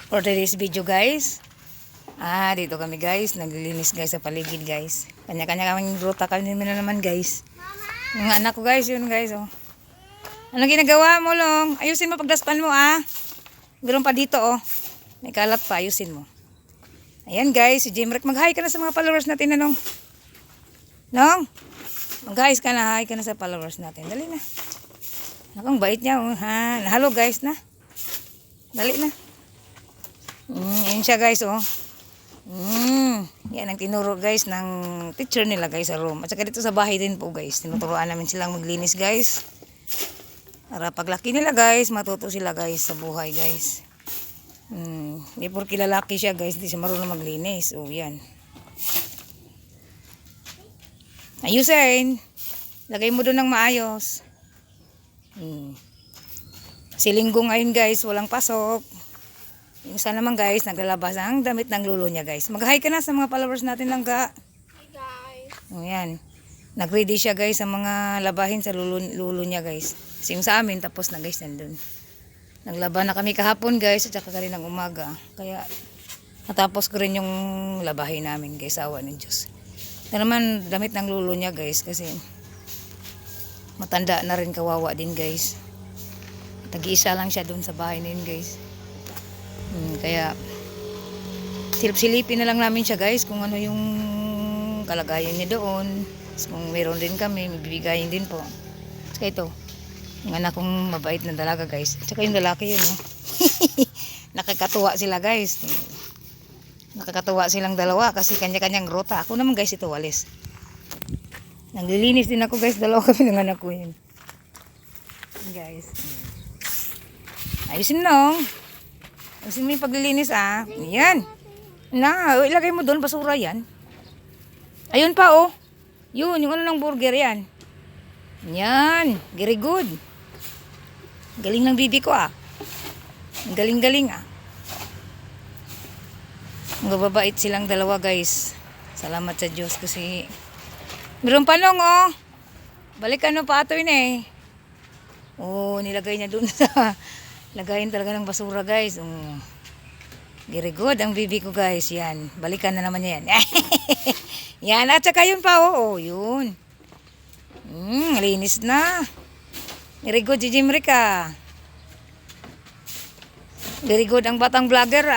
For today's video guys, dito kami guys, naglilinis guys sa paligid guys. Kanya-kanya kaming ruta kami na naman guys. Mga anak ko guys, yun guys oh. Ano ginagawa mo Long? Ayusin mo pagdaspan mo Meron pa dito oh. May kalat pa, ayusin mo. Ayan guys, si Jimrick, mag-hi ka na sa mga followers natin Long. Long, mag-hi ka na sa followers natin. Dali na. Nakang bait niya oh. Hello guys na. Dali na. Yan siya guys oh. Yan ang tinuro guys ng teacher nila guys sa room. At saka dito sa bahay din po guys. Tinuturoan namin silang maglinis guys. Para paglaki nila guys, matuto sila guys sa buhay guys. Di porke lalaki siya guys, hindi siya marunong maglinis. Oh yan. Ayusin. Lagay mo doon ng maayos. Kasi linggo ngayon guys, walang pasok. Yung isa naman guys, naglalabas ang damit ng lulo niya guys. Mag-hi ka na sa mga followers natin lang ka. Hey guys. O yan. Nag-ready siya guys sa mga labahin sa lulo niya guys. Kasi yung sa amin tapos na guys nandun. Naglaba na kami kahapon guys at saka rin ng umaga. Kaya natapos ko rin yung labahin namin guys. Awa ng Diyos. Ito naman damit ng lulo niya guys kasi matanda na rin, kawawa din guys. Tag-iisa lang siya doon sa bahay na yun guys. Kaya silip-silipin na lang namin siya guys kung ano yung kalagayan niya doon. Kung meron din kami, mabibigayin din po. Saka ito, yung anak kong mabait na dalaga guys. Saka yung lalaki yun nakakatuwa sila guys. Nakakatuwa silang dalawa kasi kanya-kanyang rota. Ako naman guys ito walis. Naglilinis din ako guys, dalawa kami ng anak ko yun guys. Ayusin nong. Ayusin mo yung paglilinis Yan. Ilagay mo doon, basura yan. Ayun pa oh. Yun, yung ano ng burger yan. Yan. Very good. Galing ng bibi ko Galing-galing Mababait silang dalawa guys. Salamat sa Diyos kasi meron pa nung oh. Balikan mo pa ito yun Oh, nilagay niya doon sa lagayin talaga ng basura guys. Very good ang bibi ko guys. Yan. Balikan na naman yan. Yan. At saka yun pa. Yun. Linis na. Very good si Jimrick Very good ang batang vlogger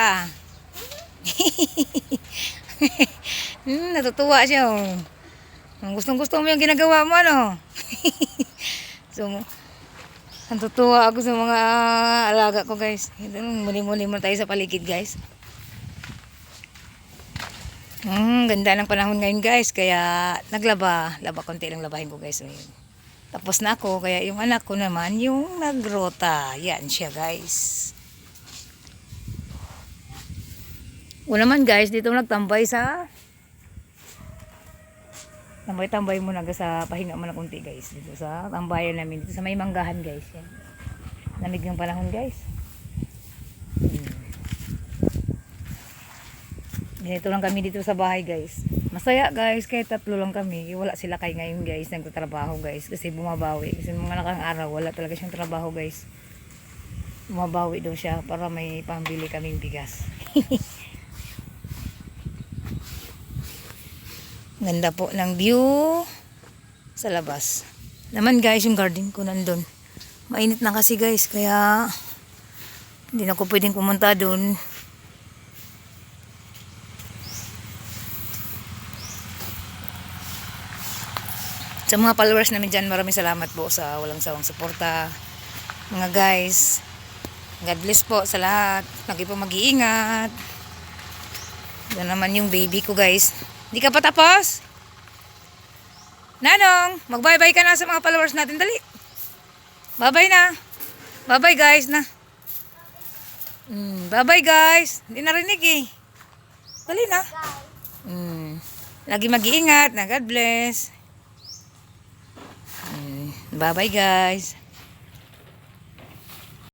Natutuwa siya Gustong-gusto mo yung ginagawa mo So natutuwa ako sa mga alaga ko guys. Muli-muli mo tayo sa paligid guys. Ganda ng panahon ngayon guys. Kaya naglaba. Konti lang labahin ko guys. Tapos na ako. Kaya yung anak ko naman yung nagrota. Yan siya guys. O naman guys. Dito nagtambay sa tambay muna sa pahinga muna kunti guys dito sa tambayan namin dito sa may manggahan guys. Yan. Lamig ng panahon guys. Ganito lang kami dito sa bahay guys. Masaya guys kahit tatlo lang kami. Wala sila kay ngayon guys, nagtatrabaho guys kasi bumabawi. Kasi mga nakang araw wala talaga siyang trabaho guys. Bumabawi daw siya para may pambili kaming bigas. Ganda po ng view sa labas. Naman guys, yung garden ko nandun. Mainit na kasi guys, kaya hindi na ako pwedeng pumunta dun. Sa mga followers namin dyan, maraming salamat po sa walang sawang suporta. Mga guys, God bless po sa lahat. Lagi po mag-iingat. Yan naman yung baby ko guys. Hindi ka pa tapos? Nanong, mag-bye-bye ka na sa mga followers natin. Dali. Bye-bye na. Bye-bye guys na. Bye-bye guys. Hindi narinig Dali na. Lagi mag-iingat na. God bless. Bye-bye guys.